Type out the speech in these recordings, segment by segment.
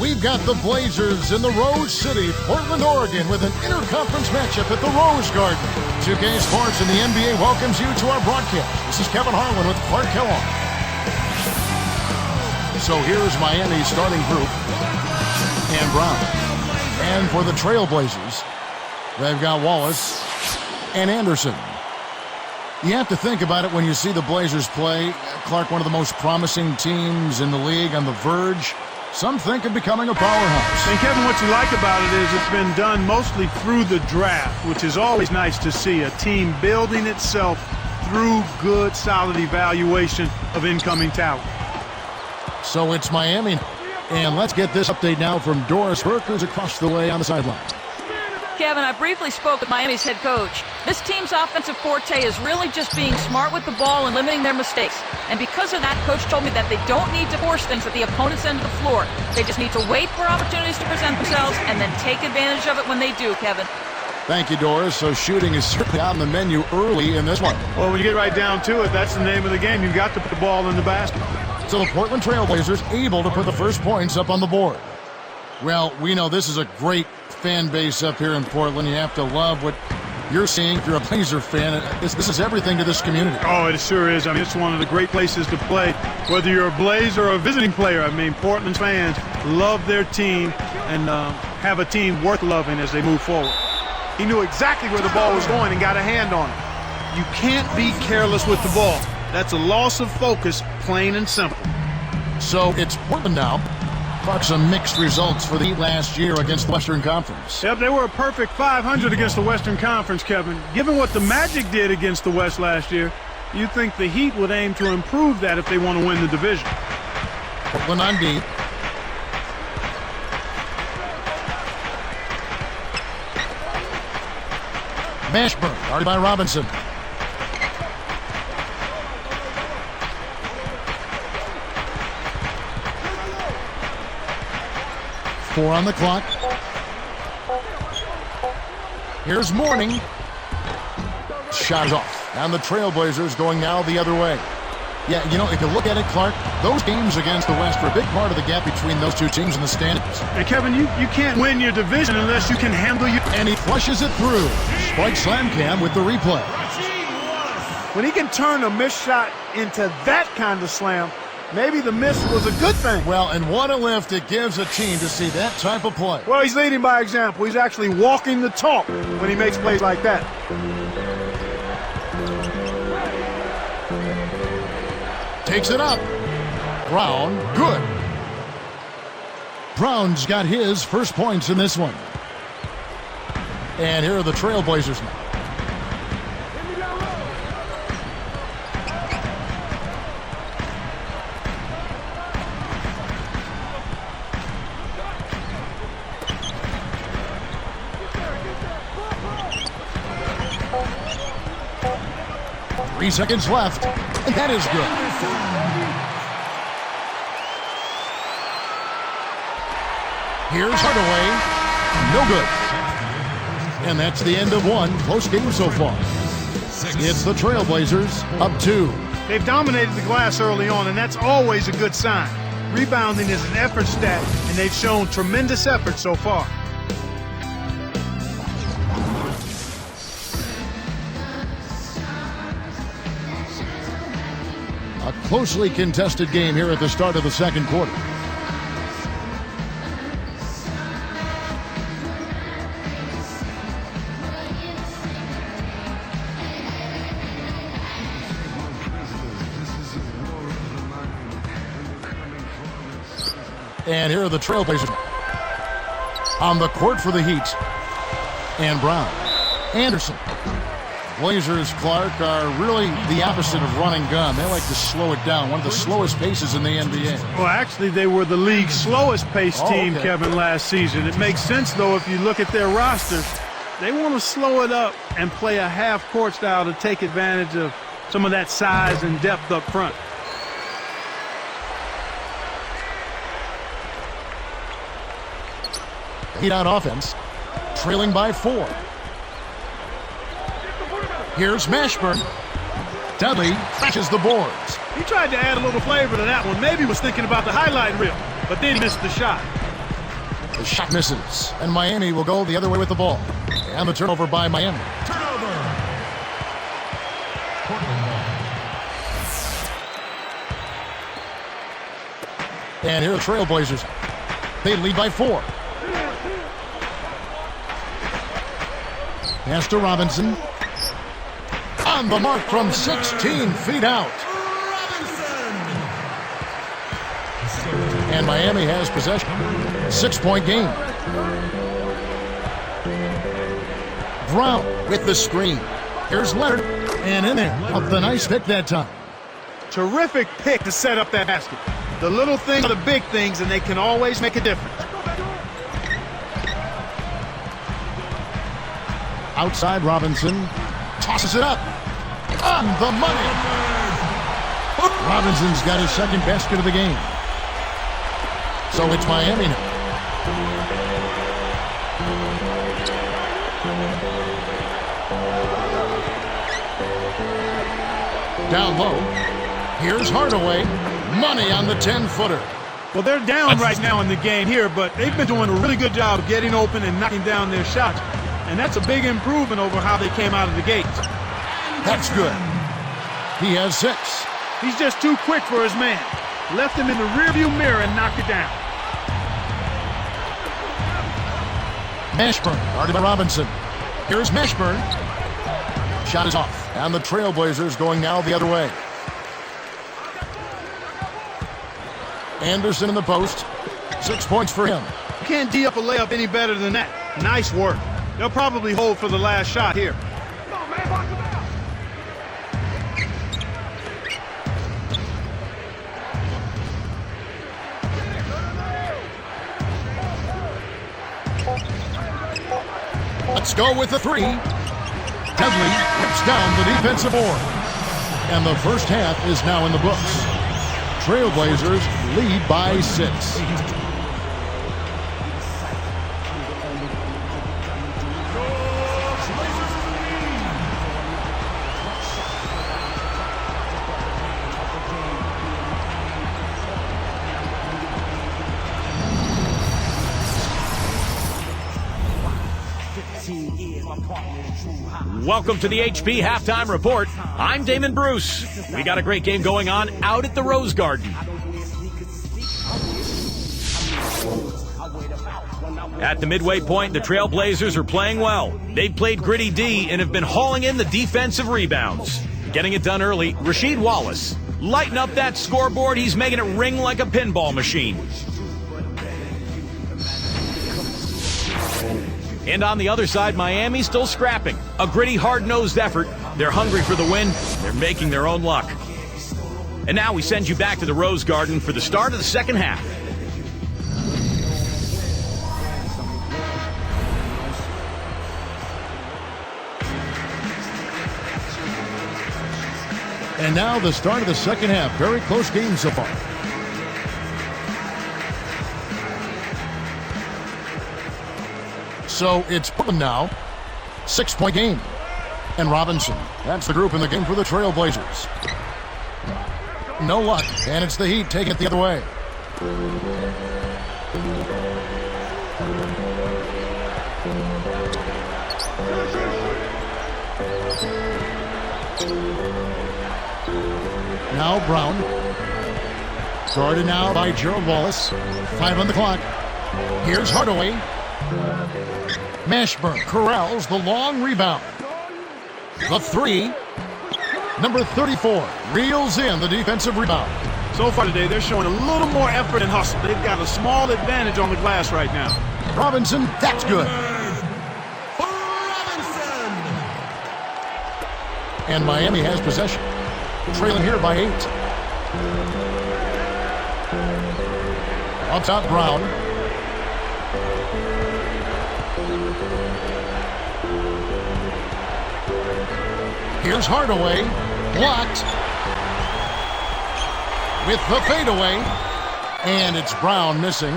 We've got the Blazers in the Rose City, Portland, Oregon, with an interconference matchup at the Rose Garden. 2K Sports and the NBA welcomes you to our broadcast. This is Kevin Harlan with Clark Kellogg. So here's Miami's starting group. And Brown. And for the Trailblazers, they've got Wallace and Anderson. You have to think about it when you see the Blazers play. Clark, one of the most promising teams in the league, on the verge, some think, of becoming a powerhouse. And Kevin, what you like about it is it's been done mostly through the draft, which is always nice to see. A team building itself through good, solid evaluation of incoming talent. So it's Miami. And let's get this update now from Doris Burke, who's across the way on the sideline. Kevin, I briefly spoke with Miami's head coach. This team's offensive forte is really just being smart with the ball and limiting their mistakes. And because of that, coach told me that they don't need to force things at the opponent's end of the floor. They just need to wait for opportunities to present themselves and then take advantage of it when they do, Kevin. Thank you, Doris. So shooting is certainly on the menu early in this one. Well, when you get right down to it, that's the name of the game. You've got to put the ball in the basket. So the Portland Trailblazers able to put the first points up on the board. Well, we know this is a great fan base up here in Portland. You have to love what you're seeing if you're a Blazer fan. This is everything to this community. Oh, it sure is. I mean, it's one of the great places to play, whether you're a Blazer or a visiting player. I mean, Portland's fans love their team and have a team worth loving as they move forward. He knew exactly where the ball was going and got a hand on it. You can't be careless with the ball. That's a loss of focus, plain and simple. So it's Portland now. Clark, some mixed results for the Heat last year against the Western Conference. Yep, they were a perfect 500 against the Western Conference, Kevin. Given what the Magic did against the West last year, you'd think the Heat would aim to improve that if they want to win the division. Portland on deep. Mashburn, guarded by Robinson. Four on the clock. Here's Mourning. Shot is off. And the Trailblazers going now the other way. Yeah, you know, if you look at it, Clark, those games against the West are a big part of the gap between those two teams in the standings. And Kevin, you can't win your division unless you can handle your... And he flushes it through. Spike Slamcam with the replay. When he can turn a missed shot into that kind of slam, maybe the miss was a good thing. Well, and what a lift it gives a team to see that type of play. Well, he's leading by example. He's actually walking the talk when he makes plays like that. Takes it up. Brown, good. Brown's got his first points in this one. And here are the Trailblazers now. Three seconds left, and that is good. Here's Hardaway. No good. And that's the end of one close game so far. It's the Trailblazers up 2. They've dominated the glass early on, and that's always a good sign. Rebounding is an effort stat, and they've shown tremendous effort so far. A closely contested game here at the start of the second quarter. And here are the Trailblazers on the court for the Heat. And Brown. Anderson. Blazers, Clark, are really the opposite of run and gun. They like to slow it down. One of the slowest paces in the NBA. Well, actually, they were the league's slowest paced team, Kevin, last season. It makes sense, though, if you look at their roster. They want to slow it up and play a half-court style to take advantage of some of that size and depth up front. Heat on offense, trailing by 4. Here's Mashburn. Dudley catches the boards. He tried to add a little flavor to that one. Maybe was thinking about the highlight reel, but then missed the shot. The shot misses, and Miami will go the other way with the ball. And the turnover by Miami. And here are the Trailblazers. They lead by 4. Pass to Robinson. On the mark from 16 feet out. And Miami has possession. 6-point game. Brown with the screen. Here's Leonard. And in there. Up the nice pick that time. Terrific pick to set up that basket. The little things are the big things, and they can always make a difference. Outside Robinson. Tosses it up. On the money. Robinson's got his second basket of the game. So it's Miami now. Down low. Here's Hardaway. Money on the 10-footer. Well, they're down right now in the game here, but they've been doing a really good job of getting open and knocking down their shots. And that's a big improvement over how they came out of the gate. That's good. He has 6. He's just too quick for his man. Left him in the rearview mirror and knocked it down. Mashburn, guarded by Robinson. Here's Mashburn. Shot is off. And the Trailblazers going now the other way. Anderson in the post. 6 points for him. Can't D up a layup any better than that. Nice work. They'll probably hold for the last shot here. Let's go with the 3. Dudley rips down the defensive board. And the first half is now in the books. Trailblazers lead by 6. Welcome to the HP Halftime Report. I'm Damon Bruce. We got a great game going on out at the Rose Garden. At the midway point, the Trailblazers are playing well. They've played gritty D and have been hauling in the defensive rebounds. Getting it done early, Rasheed Wallace. Lighten up that scoreboard. He's making it ring like a pinball machine. And on the other side, Miami's still scrapping. A gritty, hard-nosed effort. They're hungry for the win. They're making their own luck. And now we send you back to the Rose Garden for the start of the second half. And now the start of the second half. Very close game so far. So it's Portland now. 6-point game. And Robinson. That's the group in the game for the Trailblazers. No luck. And it's the Heat taking it the other way. Now Brown. Guarded now by Gerald Wallace. 5 on the clock. Here's Hardaway. Mashburn corrals the long rebound. The 3. Number 34 reels in the defensive rebound. So far today, they're showing a little more effort and hustle. They've got a small advantage on the glass right now. Robinson, that's good. And Miami has possession. Trailing here by 8. Up top, Brown. Here's Hardaway. Blocked. With the fadeaway. And it's Brown missing.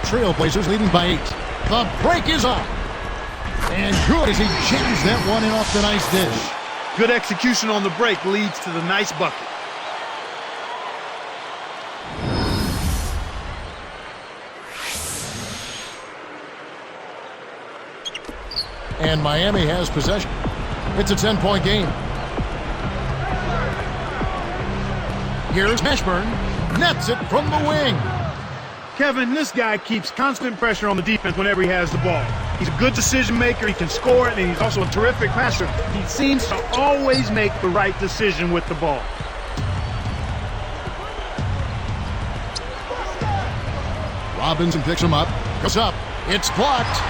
Trailblazers leading by 8. The break is on. And good as he jams that one in off the nice dish. Good execution on the break leads to the nice bucket. And Miami has possession. It's a 10-point game. Here's Mashburn. Nets it from the wing. Kevin, this guy keeps constant pressure on the defense whenever he has the ball. He's a good decision maker. He can score it, and he's also a terrific passer. He seems to always make the right decision with the ball. Robinson picks him up. Goes up. It's blocked.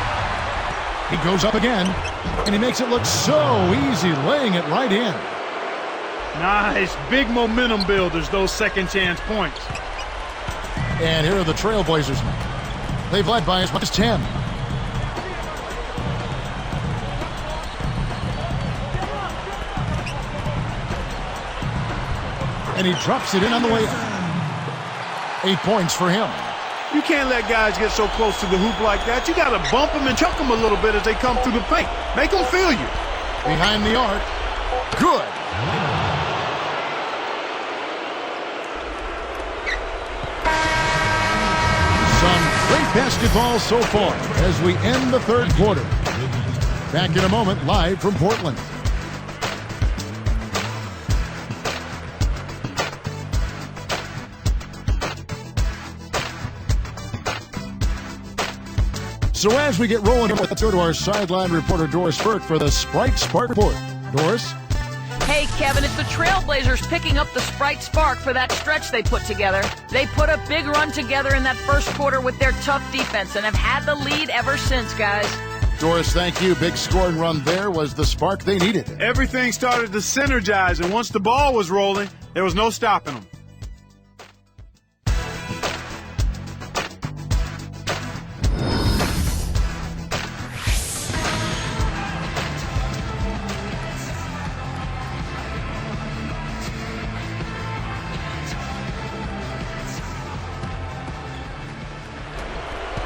He goes up again, and he makes it look so easy, laying it right in. Nice. Big momentum builders, those second chance points. And here are the Trailblazers now. They've led by as much as 10. And he drops it in on the way up. 8 points for him. You can't let guys get so close to the hoop like that. You got to bump them and chuck them a little bit as they come through the paint. Make them feel you. Behind the arc. Good. Some great basketball so far as we end the third quarter. Back in a moment, live from Portland. So as we get rolling, let's go to our sideline reporter, Doris Burke, for the Sprite Spark Report. Doris? Hey, Kevin, it's the Trailblazers picking up the Sprite Spark for that stretch they put together. They put a big run together in that first quarter with their tough defense and have had the lead ever since, guys. Doris, thank you. Big scoring run there was the spark they needed. Everything started to synergize, and once the ball was rolling, there was no stopping them.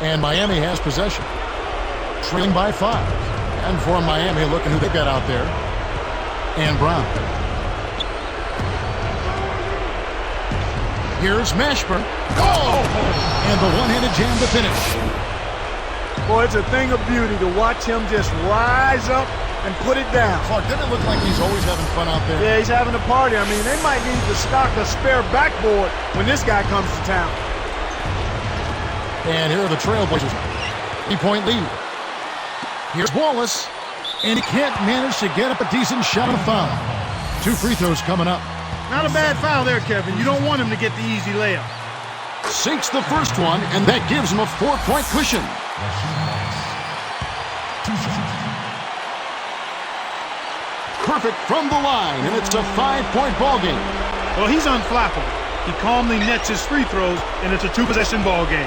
And Miami has possession. Trailing by 5. And for Miami, looking who they've got out there. And Brown. Here's Mashburn. Oh! And the one-handed jam to finish. Boy, it's a thing of beauty to watch him just rise up and put it down. Clark, doesn't it look like he's always having fun out there? Yeah, he's having a party. I mean, they might need to stock a spare backboard when this guy comes to town. And here are the Trailblazers. 3-point lead. Here's Wallace. And he can't manage to get up a decent shot on foul. 2 free throws coming up. Not a bad foul there, Kevin. You don't want him to get the easy layup. Sinks the first one, and that gives him a 4-point cushion. Perfect from the line, and it's a 5-point ball game. Well, he's unflappable. He calmly nets his free throws, and it's a 2-possession ball game.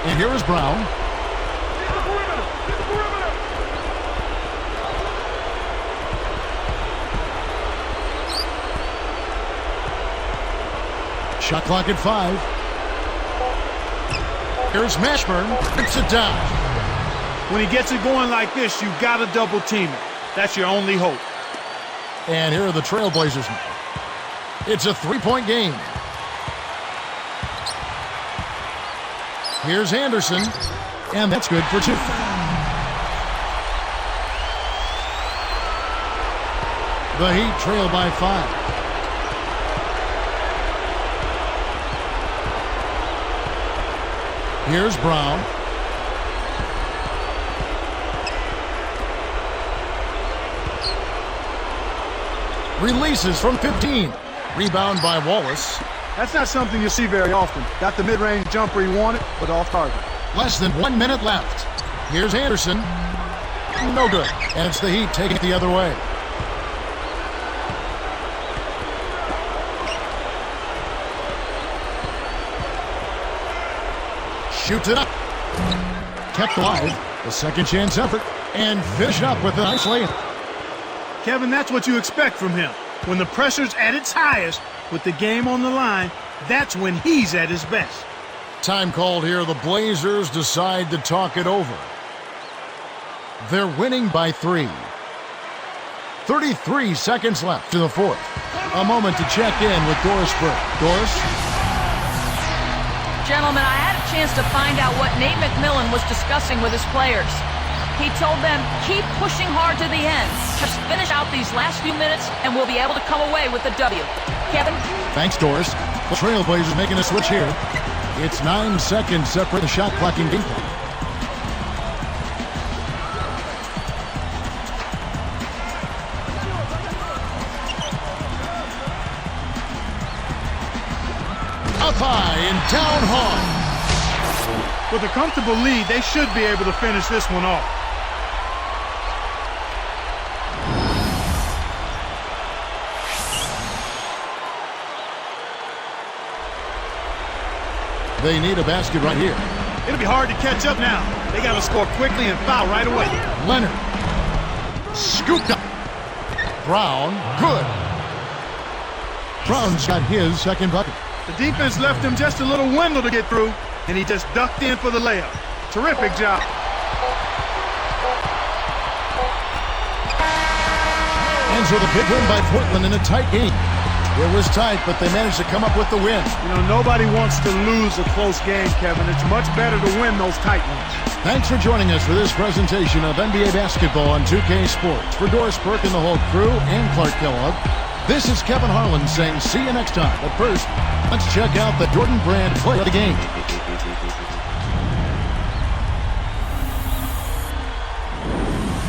And here is Brown. Shot clock at 5. Here's Mashburn. Puts it down. When he gets it going like this, you've got to double team it. That's your only hope. And here are the Trailblazers now. It's a 3-point game. Here's Anderson, and that's good for 2. The Heat trail by 5. Here's Brown. Releases from 15. Rebound by Wallace. That's not something you see very often. Got the mid-range jumper he wanted, but off target. Less than 1 minute left. Here's Anderson. No good. And it's the Heat taking it the other way. Shoots it up. Kept alive. The second chance effort. And finished up with a nice layup. Kevin, that's what you expect from him. When the pressure's at its highest, with the game on the line, that's when he's at his best. Time called here. The Blazers decide to talk it over. They're winning by 3. 33 seconds left to the fourth. A moment to check in with Doris Burke. Doris? Gentlemen, I had a chance to find out what Nate McMillan was discussing with his players. He told them, keep pushing hard to the end. Just finish out these last few minutes, and we'll be able to come away with the W. Kevin? Thanks, Doris. The Trailblazers making a switch here. It's 9 seconds separate the shot clocking game clock. Up high and down hard. With a comfortable lead, they should be able to finish this one off. They need a basket right here. It'll be hard to catch up now. They got to score quickly and foul right away. Leonard. Scooped up. Brown. Good. Brown's got his second bucket. The defense left him just a little window to get through, and he just ducked in for the layup. Terrific job. And so the big win by Portland in a tight game. It was tight, but they managed to come up with the win. You know, nobody wants to lose a close game, Kevin. It's much better to win those tight ones. Thanks for joining us for this presentation of NBA basketball on 2K Sports. For Doris Burke and the whole crew and Clark Kellogg, this is Kevin Harlan saying see you next time. But first, let's check out the Jordan Brand play of the game.